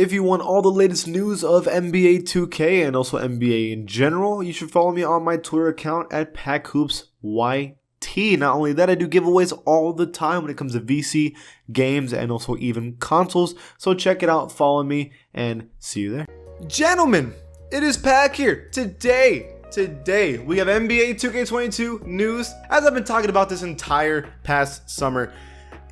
If you want all the latest news of NBA 2K and also NBA in general, you should follow me on my Twitter account at PackHoopsYT. Not only that, I do giveaways all the time when it comes to VC, games, and also even consoles. So check it out, follow me, and see you there. Gentlemen, it is Pack here. Today, we have NBA 2K22 news. As I've been talking about this entire past summer,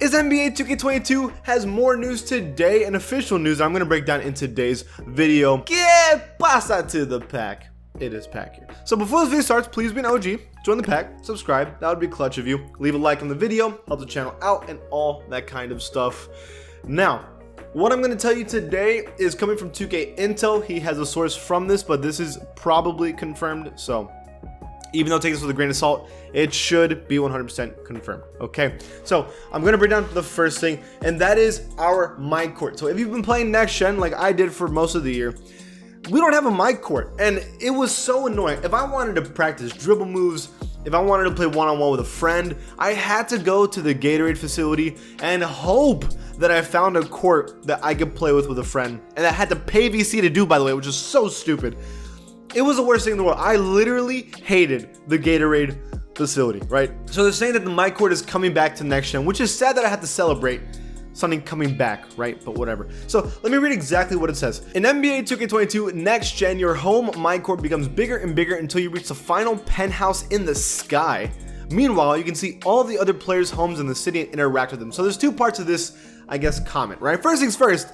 is NBA 2K22 has more news today, and official news I'm going to break down in today's video. ¿Qué pasa to the pack? It is Pack here. So before this video starts, please be an OG, join the pack, subscribe, that would be clutch of you. Leave a like on the video, help the channel out, and all that kind of stuff. Now, what I'm going to tell you today is coming from 2K Intel. He has a source from this, but this is probably confirmed, so even though take this with a grain of salt, it should be 100% confirmed. Okay, so I'm gonna break down the first thing, and that is our MYCOURT. So if you've been playing next gen like I did for most of the year, we don't have a MYCOURT, and it was so annoying. If I wanted to practice dribble moves, if I wanted to play one-on-one with a friend, I had to go to the Gatorade facility and hope that I found a court that I could play with a friend, and I had to pay VC to do, by the way, which is so stupid. It was the worst thing in the world. I literally hated the Gatorade facility, right? So they're saying that the MYCOURT is coming back to next gen, which is sad that I had to celebrate something coming back, right? But whatever. So let me read exactly what it says. In NBA 2K22 next gen, your home MYCOURT becomes bigger and bigger until you reach the final penthouse in the sky. Meanwhile, you can see all the other players' homes in the city and interact with them. So there's two parts of this, I guess, comment, right? First things first,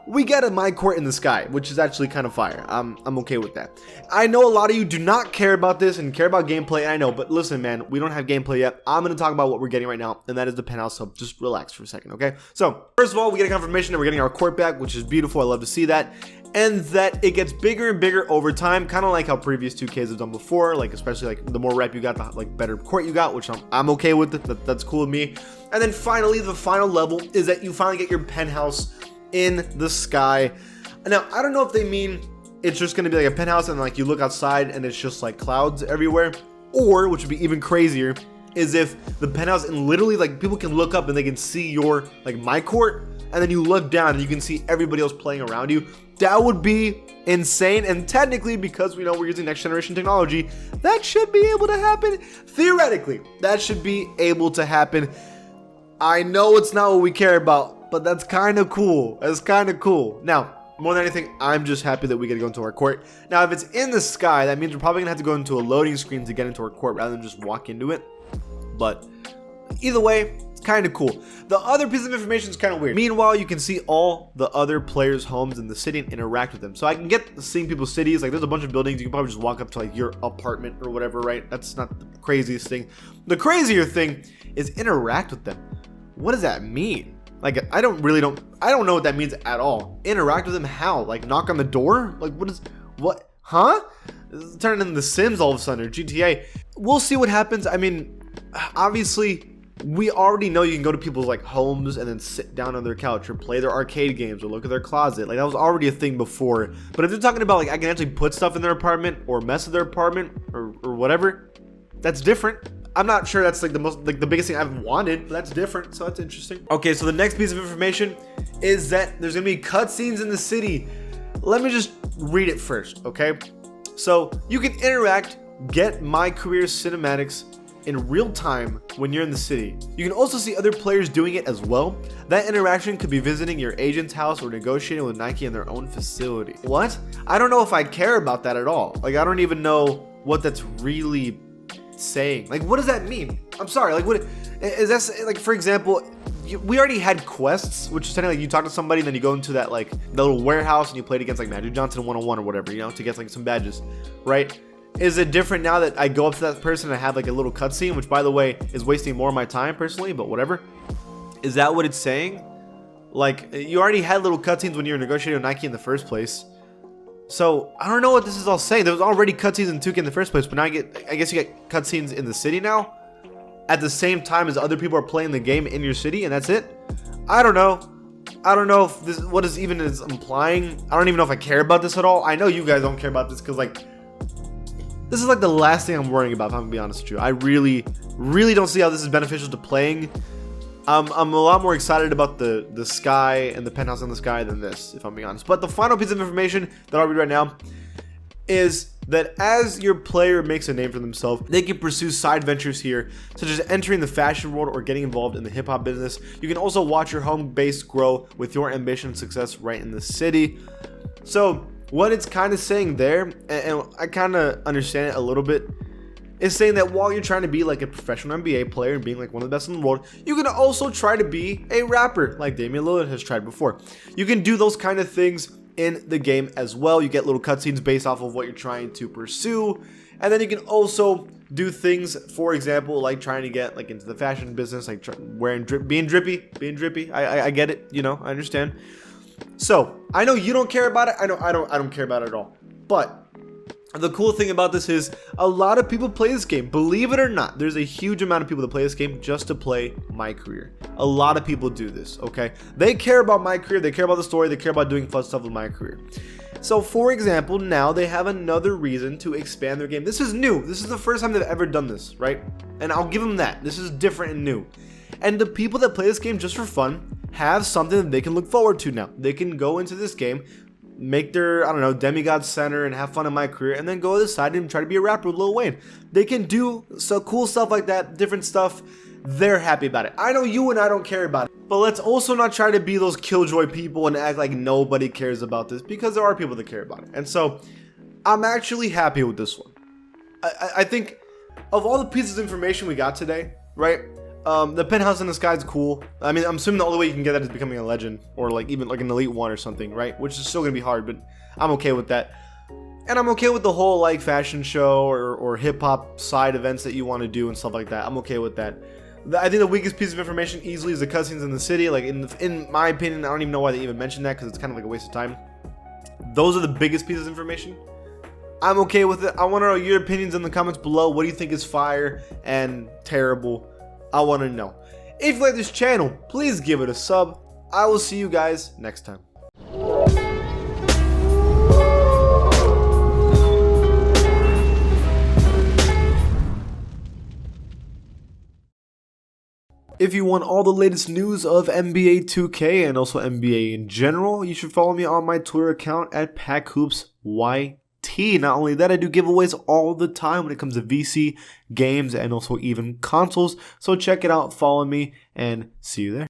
we get a MYCOURT in the sky, which is actually kind of fire. I'm okay with that. I know a lot of you do not care about this and care about gameplay, and I know, but listen, man, we don't have gameplay yet. I'm going to talk about what we're getting right now, and that is the penthouse, so just relax for a second, okay? So, first of all, we get a confirmation that we're getting our court back, which is beautiful. I love to see that. And that it gets bigger and bigger over time, kind of like how previous 2Ks have done before, like especially like the more rep you got, the like better court you got, which I'm okay with it. That's cool with me. And then finally, the final level is that you finally get your penthouse in the sky. Now, I don't know if they mean it's just going to be like a penthouse and like you look outside and it's just like clouds everywhere, or which would be even crazier is if the penthouse and literally like people can look up and they can see your like MYCOURT, and then you look down and you can see everybody else playing around you. That would be insane, and technically, because we know we're using next generation technology, that should be able to happen. Theoretically, that should be able to happen. I know it's not what we care about, but that's kind of cool. That's kind of cool. Now, more than anything, I'm just happy that we get to go into our court. Now, if it's in the sky, that means we're probably gonna have to go into a loading screen to get into our court rather than just walk into it. But either way, it's kind of cool. The other piece of information is kind of weird. Meanwhile, you can see all the other players' homes in the city and interact with them. So I can get seeing people's cities. Like there's a bunch of buildings. You can probably just walk up to like your apartment or whatever, right? That's not the craziest thing. The crazier thing is interact with them. What does that mean? Like I don't know what that means at all. Interact with them how? Like knock on the door? Like what? Huh? It's turning into The Sims all of a sudden or GTA. We'll see what happens. I mean, obviously we already know you can go to people's like homes and then sit down on their couch or play their arcade games or look at their closet. Like that was already a thing before. But if they're talking about like I can actually put stuff in their apartment or mess with their apartment or whatever, that's different. I'm not sure that's like the biggest thing I've wanted, but that's different, so that's interesting. Okay, so the next piece of information is that there's gonna be cutscenes in the city. Let me just read it first, okay? So you can interact, get My Career cinematics in real time when you're in the city. You can also see other players doing it as well. That interaction could be visiting your agent's house or negotiating with Nike in their own facility. What? I don't know if I care about that at all. Like I don't even know what that's really saying. Like what does that mean? I'm sorry, like what is that? Like for example, we already had quests, which is technically like you talk to somebody and then you go into that like the little warehouse and you played against like Magic Johnson 101 or whatever, you know, to get like some badges, right? Is it different now that I go up to that person and I have like a little cutscene, which by the way is wasting more of my time personally, but whatever. Is that what it's saying? Like you already had little cutscenes when you were negotiating with Nike in the first place. So I don't know what this is all saying. There was already cutscenes in 2K in the first place, but now I guess you get cutscenes in the city now at the same time as other people are playing the game in your city, and that's it. I don't know. I don't know if this what is even is implying. I don't even know if I care about this at all. I know you guys don't care about this because like this is like the last thing I'm worrying about, if I'm gonna be honest with you. I really don't see how this is beneficial to playing I'm a lot more excited about the sky and the penthouse in the sky than this, if I'm being honest. But the final piece of information that I'll read right now is that as your player makes a name for themselves, they can pursue side ventures here, such as entering the fashion world or getting involved in the hip-hop business. You can also watch your home base grow with your ambition and success right in the city. So what it's kind of saying there, and I kind of understand it a little bit, is saying that while you're trying to be like a professional NBA player and being like one of the best in the world, you can also try to be a rapper like Damian Lillard has tried before. You can do those kind of things in the game as well. You get little cutscenes based off of what you're trying to pursue, and then you can also do things, for example, like trying to get like into the fashion business, like being drippy. I get it, you know, I understand. So I know you don't care about it. I don't care about it at all. But the cool thing about this is a lot of people play this game. Believe it or not, there's a huge amount of people that play this game just to play My Career. A lot of people do this, okay? They care about My Career, they care about the story, they care about doing fun stuff with My Career. So for example, now they have another reason to expand their game. This is new. This is the first time they've ever done this, right? And I'll give them that. This is different and new. And the people that play this game just for fun have something that they can look forward to now. They can go into this game, make their, I don't know, demigod center and have fun in My Career, and then go to the side and try to be a rapper with Lil Wayne. They can do so cool stuff like that, different stuff. They're happy about it. I know you and I don't care about it, but let's also not try to be those killjoy people and act like nobody cares about this, because there are people that care about it. And so I'm actually happy with this one. I think of all the pieces of information we got today, right? The penthouse in the sky is cool. I mean, I'm assuming the only way you can get that is becoming a legend, or like even like an elite one or something, right? Which is still gonna be hard, but I'm okay with that. And I'm okay with the whole like fashion show or hip hop side events that you want to do and stuff like that. I'm okay with that. I think the weakest piece of information easily is the cutscenes in the city. Like in my opinion, I don't even know why they even mentioned that, because it's kind of like a waste of time. Those are the biggest pieces of information. I'm okay with it. I want to know your opinions in the comments below. What do you think is fire and terrible? I want to know. If you like this channel, please give it a sub. I will see you guys next time. If you want all the latest news of NBA 2K and also NBA in general, you should follow me on my Twitter account at MyCourT. Not only that, I do giveaways all the time when it comes to VC, games, and also even consoles. So check it out, follow me, and see you there.